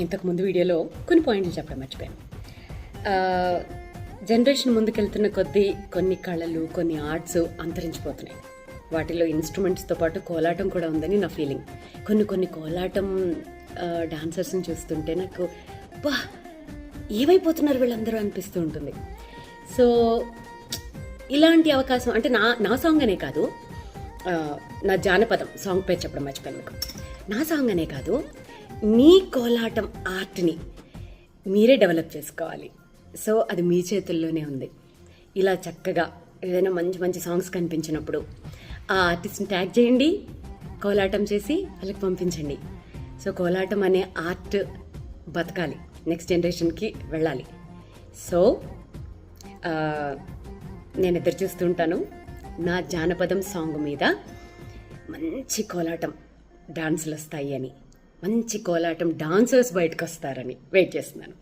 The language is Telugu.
ఇంతకు ముందు వీడియోలో కొన్ని పాయింట్లు చెప్పడం మర్చిపోయాను. జనరేషన్ ముందుకెళ్తున్న కొద్దీ కొన్ని కళలు, కొన్ని ఆర్ట్స్ అంతరించిపోతున్నాయి. వాటిలో ఇన్స్ట్రుమెంట్స్తో పాటు కోలాటం కూడా ఉందని నా ఫీలింగ్. కొన్ని కోలాటం డాన్సర్స్ని చూస్తుంటే నాకు ఏమైపోతున్నారు వీళ్ళందరూ అనిపిస్తూ ఉంటుంది. సో ఇలాంటి అవకాశం అంటే నా సాంగ్ అనే కాదు, నా జానపదం సాంగ్ పేరు చెప్పడం మర్చిపోయాను మీకు. నా సాంగ్ అనే కాదు, మీ కోలాటం ఆర్ట్ని మీరే డెవలప్ చేసుకోవాలి. సో అది మీ చేతుల్లోనే ఉంది. ఇలా చక్కగా ఏదైనా మంచి మంచి సాంగ్స్ కనిపించినప్పుడు ఆ ఆర్టిస్ట్ని ట్యాగ్ చేయండి, కోలాటం చేసి వాళ్ళకి పంపించండి. సో కోలాటం అనే ఆర్ట్ బతకాలి, నెక్స్ట్ జనరేషన్కి వెళ్ళాలి. సో నేను ఎదురు చూస్తుంటాను నా జానపదం సాంగ్ మీద మంచి కోలాటం డాన్సులు వస్తాయి అని, మంచి కోలాటం డాన్సర్స్ బయటకు వస్తారని వెయిట్ చేస్తున్నాను.